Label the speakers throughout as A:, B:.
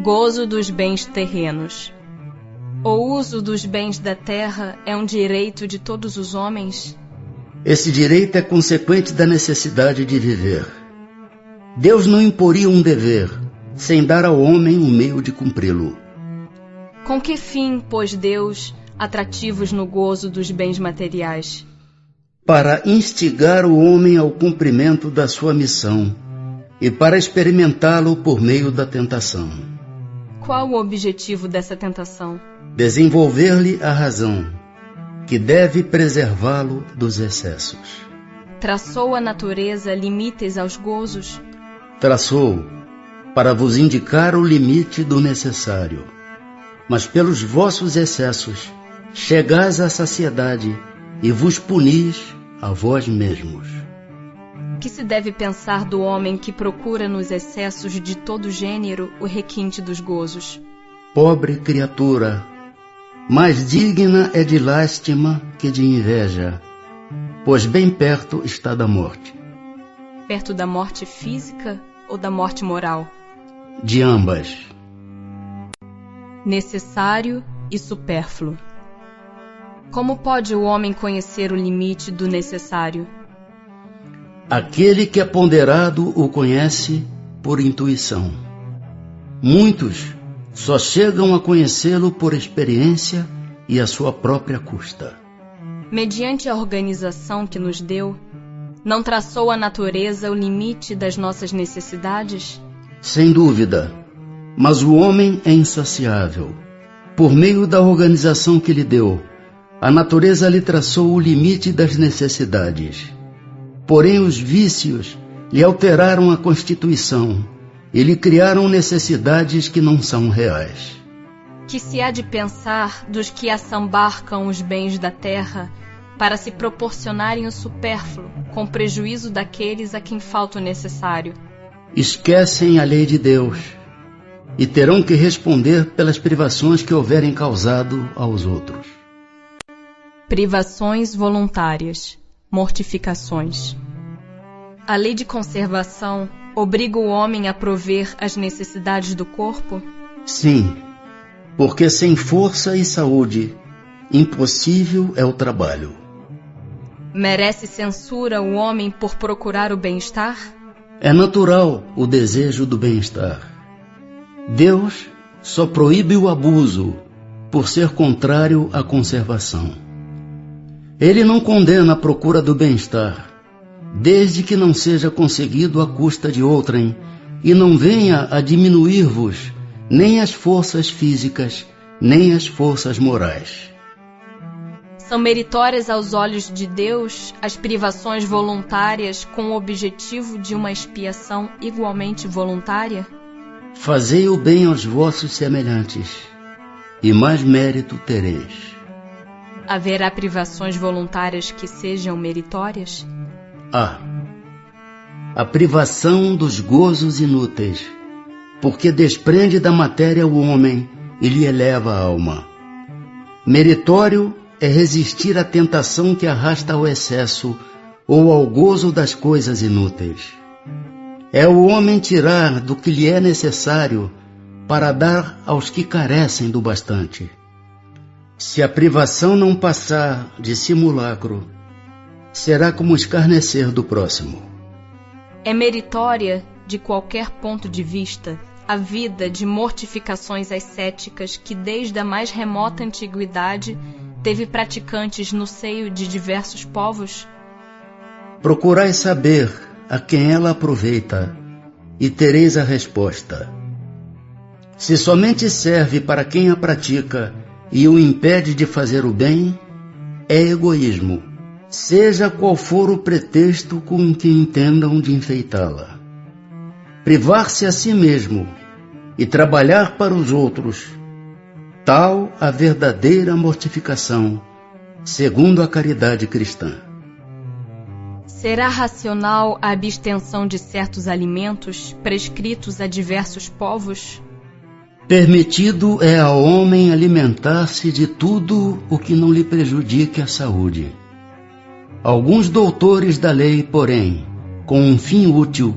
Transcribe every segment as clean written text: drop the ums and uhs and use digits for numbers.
A: Gozo dos bens terrenos. O uso dos bens da terra é um direito de todos os homens?
B: Esse direito é consequente da necessidade de viver. Deus não imporia um dever, sem dar ao homem um meio de cumpri-lo.
A: Com que fim pôs Deus atrativos no gozo dos bens materiais?
B: Para instigar o homem ao cumprimento da sua missão e para experimentá-lo por meio da tentação.
A: Qual o objetivo dessa tentação?
B: Desenvolver-lhe a razão, que deve preservá-lo dos excessos.
A: Traçou a natureza limites aos gozos?
B: Traçou, para vos indicar o limite do necessário. Mas pelos vossos excessos, chegais à saciedade e vos punis a vós mesmos.
A: Que se deve pensar do homem que procura nos excessos de todo gênero o requinte dos gozos?
B: Pobre criatura, mais digna é de lástima que de inveja, pois bem perto está da morte.
A: Perto da morte física ou da morte moral?
B: De ambas.
A: Necessário e supérfluo. Como pode o homem conhecer o limite do necessário?
B: Aquele que é ponderado o conhece por intuição. Muitos só chegam a conhecê-lo por experiência e à sua própria custa.
A: Mediante a organização que nos deu, não traçou a natureza o limite das nossas necessidades?
B: Sem dúvida, mas o homem é insaciável. Por meio da organização que lhe deu, a natureza lhe traçou o limite das necessidades. Porém, os vícios lhe alteraram a constituição e lhe criaram necessidades que não são reais.
A: Que se há de pensar dos que assambarcam os bens da terra para se proporcionarem o supérfluo, com prejuízo daqueles a quem falta o necessário?
B: Esquecem a lei de Deus e terão que responder pelas privações que houverem causado aos outros.
A: Privações voluntárias, mortificações. A lei de conservação obriga o homem a prover as necessidades do corpo?
B: Sim, porque sem força e saúde, impossível é o trabalho.
A: Merece censura o homem por procurar o bem-estar?
B: É natural o desejo do bem-estar. Deus só proíbe o abuso por ser contrário à conservação. Ele não condena a procura do bem-estar, desde que não seja conseguido à custa de outrem e não venha a diminuir-vos nem as forças físicas, nem as forças morais.
A: São meritórias aos olhos de Deus as privações voluntárias com o objetivo de uma expiação igualmente voluntária?
B: Fazei o bem aos vossos semelhantes, e mais mérito tereis.
A: Haverá privações voluntárias que sejam meritórias?
B: A privação dos gozos inúteis, porque desprende da matéria o homem e lhe eleva a alma. Meritório é resistir à tentação que arrasta ao excesso ou ao gozo das coisas inúteis. É o homem tirar do que lhe é necessário para dar aos que carecem do bastante. Se a privação não passar de simulacro, será como escarnecer do próximo.
A: É meritória, de qualquer ponto de vista, a vida de mortificações ascéticas que desde a mais remota antiguidade teve praticantes no seio de diversos povos?
B: Procurai saber a quem ela aproveita e tereis a resposta. Se somente serve para quem a pratica e o impede de fazer o bem, é egoísmo, seja qual for o pretexto com que entendam de enfeitá-la. Privar-se a si mesmo e trabalhar para os outros, tal a verdadeira mortificação, segundo a caridade cristã.
A: Será racional a abstenção de certos alimentos prescritos a diversos povos?
B: Permitido é ao homem alimentar-se de tudo o que não lhe prejudique a saúde. Alguns doutores da lei, porém, com um fim útil,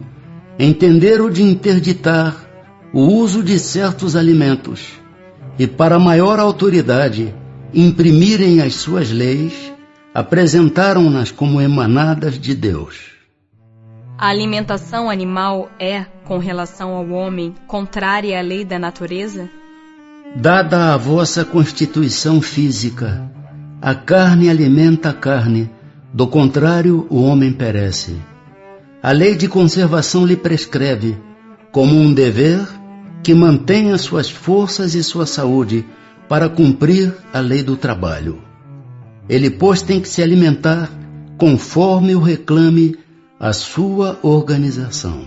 B: entenderam de interditar o uso de certos alimentos e, para maior autoridade, imprimirem as suas leis, apresentaram-nas como emanadas de Deus.
A: A alimentação animal é, com relação ao homem, contrária à lei da natureza?
B: Dada a vossa constituição física, a carne alimenta a carne, do contrário o homem perece. A lei de conservação lhe prescreve, como um dever, que mantenha suas forças e sua saúde para cumprir a lei do trabalho. Ele, pois, tem que se alimentar conforme o reclame a sua organização.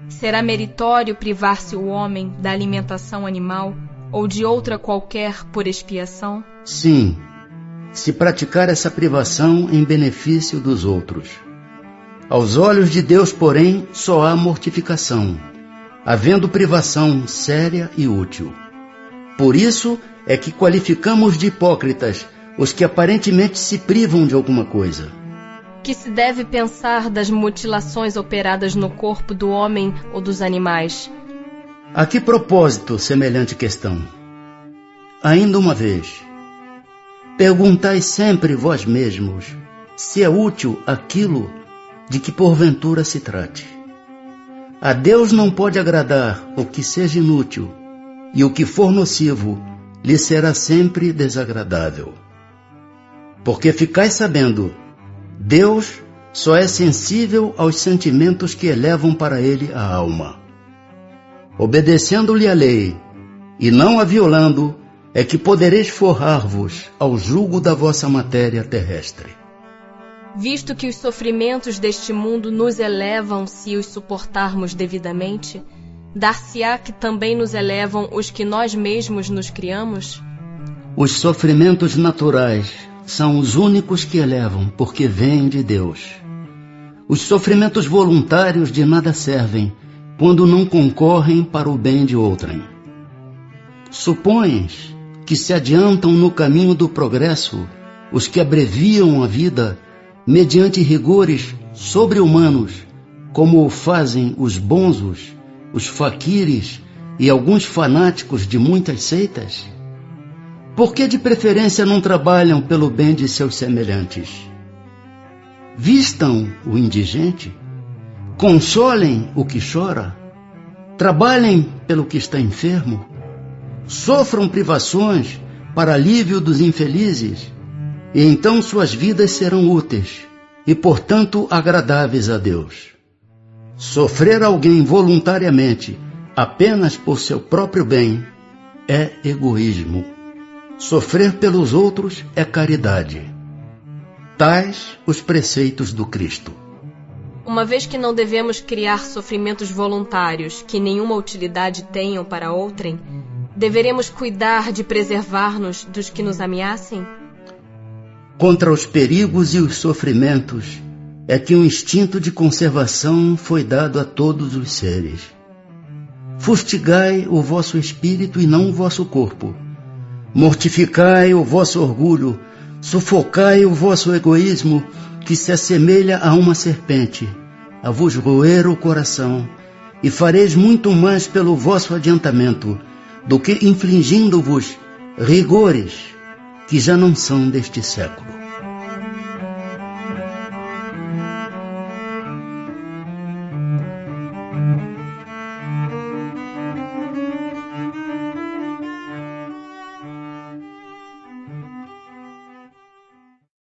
A: Será meritório privar-se o homem da alimentação animal ou de outra qualquer por expiação?
B: Sim, se praticar essa privação em benefício dos outros. Aos olhos de Deus, porém, só há mortificação, havendo privação séria e útil. Por isso é que qualificamos de hipócritas os que aparentemente se privam de alguma coisa.
A: Que se deve pensar das mutilações operadas no corpo do homem ou dos animais?
B: A que propósito semelhante questão? Ainda uma vez, perguntai sempre vós mesmos se é útil aquilo de que porventura se trate. A Deus não pode agradar o que seja inútil, e o que for nocivo lhe será sempre desagradável. Porque ficais sabendo, Deus só é sensível aos sentimentos que elevam para ele a alma. Obedecendo-lhe a lei, e não a violando, é que podereis forrar-vos ao jugo da vossa matéria terrestre.
A: Visto que os sofrimentos deste mundo nos elevam se os suportarmos devidamente, dar-se-á que também nos elevam os que nós mesmos nos criamos?
B: Os sofrimentos naturais são os únicos que elevam, porque vêm de Deus. Os sofrimentos voluntários de nada servem, quando não concorrem para o bem de outrem. Supões que se adiantam no caminho do progresso os que abreviam a vida mediante rigores sobre-humanos, como o fazem os bonzos, os faquires e alguns fanáticos de muitas seitas? Por que de preferência não trabalham pelo bem de seus semelhantes? Vistam o indigente, consolem o que chora, trabalhem pelo que está enfermo, sofram privações para alívio dos infelizes, e então suas vidas serão úteis e, portanto, agradáveis a Deus. Sofrer alguém voluntariamente apenas por seu próprio bem é egoísmo. Sofrer pelos outros é caridade. Tais os preceitos do Cristo.
A: Uma vez que não devemos criar sofrimentos voluntários que nenhuma utilidade tenham para outrem, deveremos cuidar de preservar-nos dos que nos ameacem?
B: Contra os perigos e os sofrimentos é que um instinto de conservação foi dado a todos os seres. Fustigai o vosso espírito e não o vosso corpo. Mortificai o vosso orgulho, sufocai o vosso egoísmo, que se assemelha a uma serpente, a vos roer o coração, e fareis muito mais pelo vosso adiantamento, do que infligindo-vos rigores que já não são deste século.